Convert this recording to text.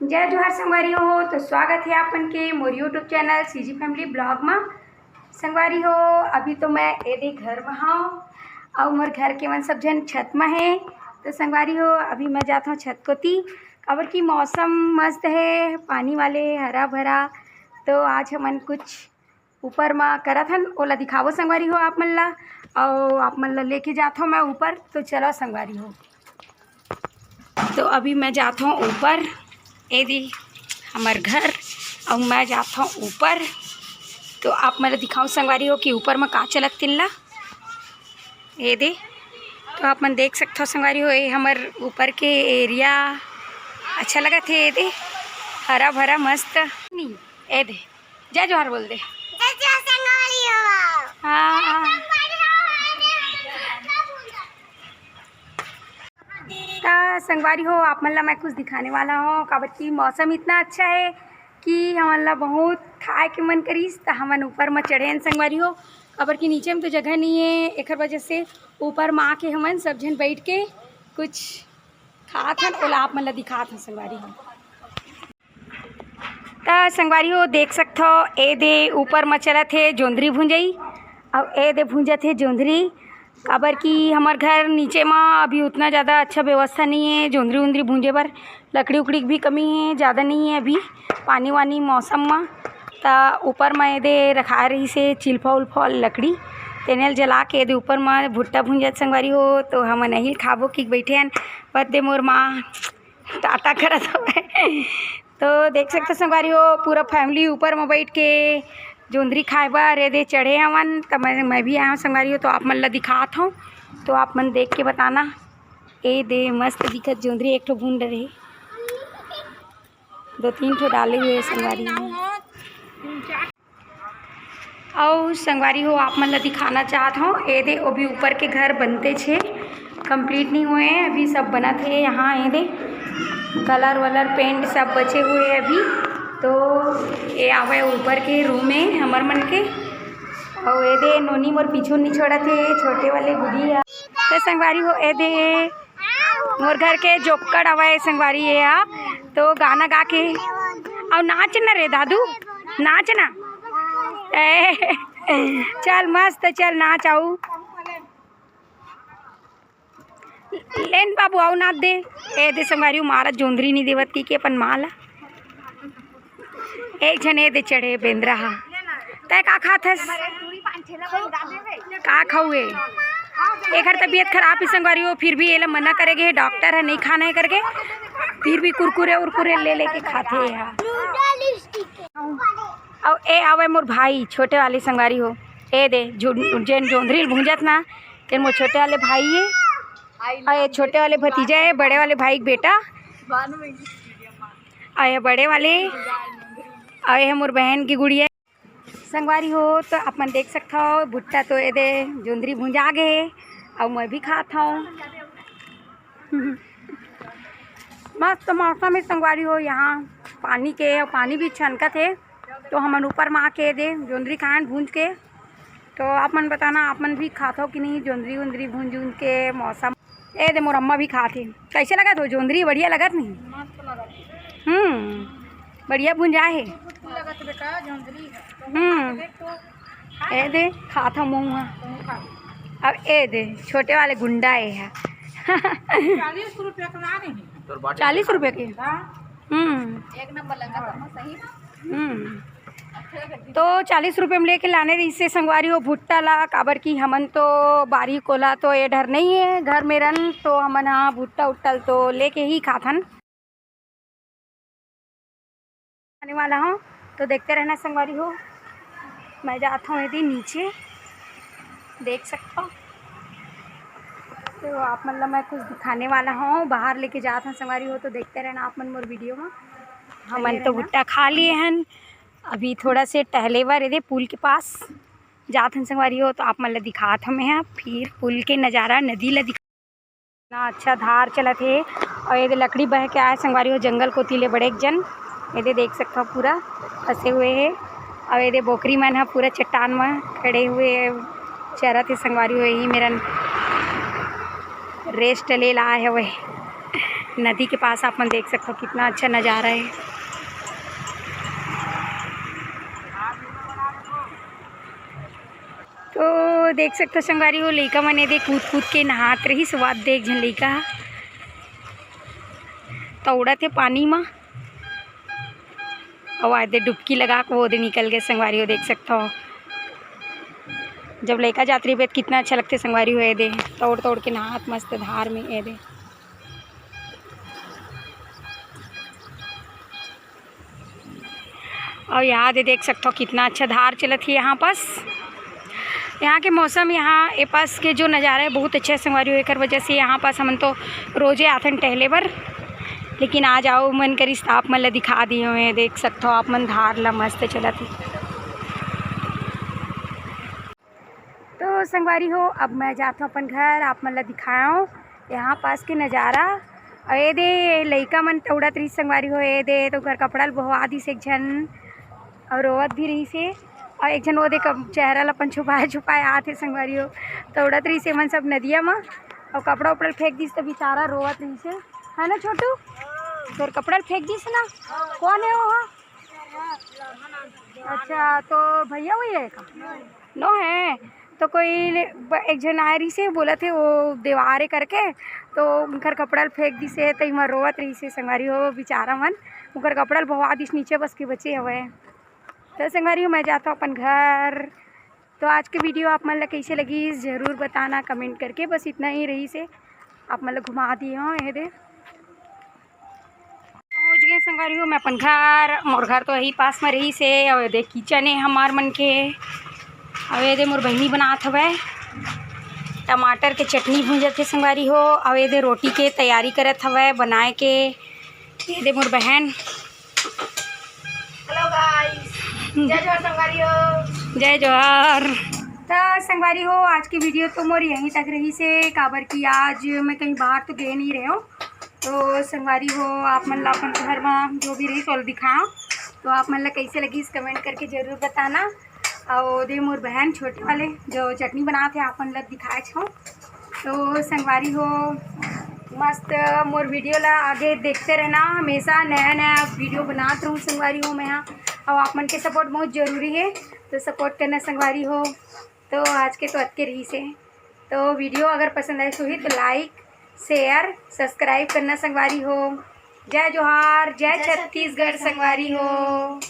जय जोहार संगवारी हो। तो स्वागत है आपन के मोर YouTube channel CG family blog में। संगवारी हो अभी तो मैं एदे घर में हूँ और मोर घर के मन सब जन छत में है। तो संगवारी हो अभी मैं जाता हूँ छत को ती काबर की मौसम मस्त है, पानी वाले हरा भरा। तो आज हमन कुछ ऊपर में करत हन, ओला दिखावो संगवारी हो आप मन ला, और आप मन ला लेके जाता हूँ मैं ऊपर। तो चलो संगवारी हो, तो अभी मैं जाता हूँ ऊपर। ए दी हमार घर और मैं जाता हूँ ऊपर। तो आप मेरे दिखाऊँ संगवारी हो कि ऊपर में का चलत तिल्ला ए दे। तो आप मन देख सकते हो संगवारी हो, ये हमार ऊपर के एरिया अच्छा लगा थे। ए दे हरा भरा मस्त नहीं ए दे। जय जोहार बोल दे। जय जोहार संगवारी हो। हाँ संगवारी हो आप मन ला मैं कुछ दिखाने वाला हूँ। काबर की मौसम इतना अच्छा है कि हमन ला बहुत खाए के मन करीस, तो हमन ऊपर में चढ़े संगवारी हो। काबर की नीचे में तो जगह नहीं है, एक वजह से ऊपर में आके हमन सब जन बैठ के कुछ खात हन, ओला आप मन ला दिखात हन संगवारी हो। तो संगवारी हो देख सकते हो ए दे ऊपर में चलत है जोंधरी भुंजई, और ए दे भुंजत है जोंधरी। काबर की हमार घर नीचे में अभी उतना ज़्यादा अच्छा व्यवस्था नहीं है जोंधरी उंधरी भूंजे पर, लकड़ी उकड़ी की भी कमी है, ज़्यादा नहीं है अभी पानी वानी मौसम में। तो ऊपर में दे रखा रही से चिल्फा उल्फा लकड़ी तेनेल जला के दे ऊपर में भुट्टा भूंजत संगवारी हो। तो हम नहीं खाबो कि बैठे हन पर दे मोर माँ टाटा करत हो। तो देख सकते संगवारी हो पूरा फैमिली ऊपर में बैठ के जोंधरी खाए बर ए दे चढ़े हवन। तो मैं भी आया हूँ संगवारी हो, तो आप मन ला दिखात हूँ। तो आप मन देख के बताना। ए दे मस्त दिखत जोंधरी, एक ठो भून रहे, दो तीन ठो डाले हुए संगवारी हो। और संगवारी हो आप मन ला दिखाना चाहत हूँ ए दे अभी ऊपर के घर बनते छे, कंप्लीट नहीं हुए हैं अभी, सब बना थे यहाँ। ए दे कलर वलर पेंट सब बचे हुए हैं अभी। तो ये आवे ऊपर के रूम में हमर मन के, और ए दे नोनी मोर पीछू नहीं छोड़ा थे छोटे वाले गुड़िया। तो संगवारी हो ए दे मोर घर के जोकड़ आवे संगवारी ये आ। तो गाना गा के और नाच न रे दादू, नाच ना चल मस्त चल नाच आऊ लेन बाबू आओ नाच दे। ए दे संगवारी मारत जोंधरी नहीं देवत की अपन माला एक जन ए दे चढ़े बेंद्रा हा। तय का खाथस का खाऊए, एक हर तबीयत खराब ही संगवारी हो, फिर भी ये लोग मना करेगे डॉक्टर है नहीं खाना है करके, फिर भी कुरकुरे उरकुरे ले लेके खाते हैं। और ए आवे मोर भाई छोटे वाले संगवारी हो ए दे जेन जोंधरी भूंजत ना तेन मोर छोटे वाले भाई है, और ये छोटे वाले भतीजा है, बड़े वाले भाई बेटा, और ये बड़े वाले और ये मोर बहन की गुड़िया संगवारी हो। तो अपन देख सकता हो भुट्टा तो ये दे जोंधरी भुंजा गए और मैं भी खाता हूँ। मस्त मौसम है संगवारी हो, यहाँ पानी के और पानी भी छनकत है। तो हमन ऊपर में आके दे जोंधरी खाएं भूंज के। तो आप मन बताना आप मन भी खाते हो कि नहीं जोंधरी उंधरी भूंज उंज के मौसम। ए दे मोर अम्मा भी खाते, कैसे लगा तो जोंधरी बढ़िया लगत नहीं? बढ़िया भुंजा है। ए दे खाता मुँह। अब ए दे छोटे वाले गुंडा है 40 रुपये का नहीं, 40 रुपये के। एक नंबर लगा सही। तो 40 रुपये में लेके लाने रही से संगवारी हो भुट्टा ला। काबर की हमन तो बारी कोला तो ये डर नहीं है घर में रन, तो हमन हाँ भुट्टा उट्टल तो लेके ही खाथन आने वाला हूँ। तो देखते रहना संगवारी हो, मैं जाता हूँ यदि नीचे देख सकता हूँ। तो आप मतलब मैं कुछ दिखाने वाला हूँ, बाहर लेके जाता हूँ संगवारी हो। तो देखते रहना आप मन मोर वीडियो में। हमन तो भुट्टा खा लिए हैं, अभी थोड़ा से टहले बार यदि पुल के पास जाते हैं संगवारी हो। तो आप मतलब दिखात हमें यहाँ फिर पुल के नज़ारा नदी ला दिखा अच्छा धार चला थे, और ये लकड़ी बह के आए संगवारी हो जंगल को तीले बड़े जन ये देख सकते हो पूरा फंसे हुए है। और ये बोकरी मन है पूरा चट्टान में खड़े हुए चरा थे संगवारी हो, यही मेरा रेस्ट ले ला है वह। नदी के पास आप मन देख सकते हो कितना अच्छा नज़ारा है। तो देख सकते हो संगवारी हो लइका मन दे कूद कूद के नहात रही। स्वाद देख झन लइका तौड़त है पानी में और आधे डुबकी लगा के वो दे निकल गए। संगवारी हो देख सकते हो जब लइका जात रही कितना अच्छा लगते संगवारी हो दे तोड़ तोड़ के नहात मस्त धार में दे। और यहाँ दे देख सकते हो कितना अच्छा धार चलत है यहाँ पास। यहाँ के मौसम यहाँ ए पास के जो नज़ारा है बहुत अच्छा है संगवारी हो। एक वजह से यहाँ पास हमन तो रोजे आथन टहले बर, लेकिन आज आओ मन करिस आप मन ला दिखा दिए हुए। देख सकते हो आप मन धार ला मस्त चलत है। तो संगवारी हो अब मैं जाता हूँ अपन घर, आप मन ला दिखाऊँ यहाँ पास के नज़ारा। और ये दे लइका मन तौड़त रही संगवारी हो। ये दे तो घर कपड़ा बहवा दिस एक झन और रोवत भी रही से। और एक झन वो देख चेहरा ला अपन छुपाए आते संगवारी हो तौड़त रही से मन सब नदिया में। और कपड़ा उपड़ा फेंक दिस तो बेचारा रोवत रही से, है ना छोटू? तोर कपड़ा फेंक दिस ना, कौन है वो? अच्छा तो भैया वही है का? नो है तो कोई एक जन आ रही से बोला थे वो दीवारे करके तो उनकर कपड़ा फेंक दी से तो इमा रोवत रही से संगवारी हो बेचारा मन। उनकर कपड़ा बहवा दिस नीचे बस के बचे हुए। तो संगवारी हो मैं जाता हूँ अपन घर। तो आज की वीडियो आप मन ला कैसे लगी ज़रूर बताना कमेंट करके। बस इतना ही रही से आप मन ला घुमा दिए हो। ये दे पहुँच गए संगवारी हो मैं अपन घर। मोर घर तो यही पास में रही से। और ये दे किचन है हमार मन के। और ये दे मोर बहनी बनात हवे टमाटर के चटनी भूंजत है संगवारी हो। और ये दे रोटी के तैयारी करत हवे बनाए के। ये दे मोर बहन। हेलो गाइस, जय जोहार संगवारी हो। जय जोहार। तो संगवारी हो आज की वीडियो तो मोर यहीं तक रही से काबर की आज मैं कहीं बाहर तो गए नहीं रहे हो। तो संगवारी हो आप मन ला अपन घर में जो भी रही तो दिखाओ। तो आप मन ला कैसे लगी इस कमेंट करके ज़रूर बताना। और दे मोर बहन छोटे वाले जो चटनी बनाते आप मन ला दिखाए छो। तो संगवारी हो मस्त मोर वीडियो ला आगे देखते रहना। हमेशा नया नया वीडियो बनाते रहूँ संगवारी हो मैं यहाँ। और आप मन के सपोर्ट बहुत ज़रूरी है तो सपोर्ट करना संगवारी हो। तो आज के तो अतके रही से। तो वीडियो अगर पसंद आई हुई तो लाइक शेयर सब्सक्राइब करना संगवारी हो। जय जोहार, जय छत्तीसगढ़ संगवारी हो।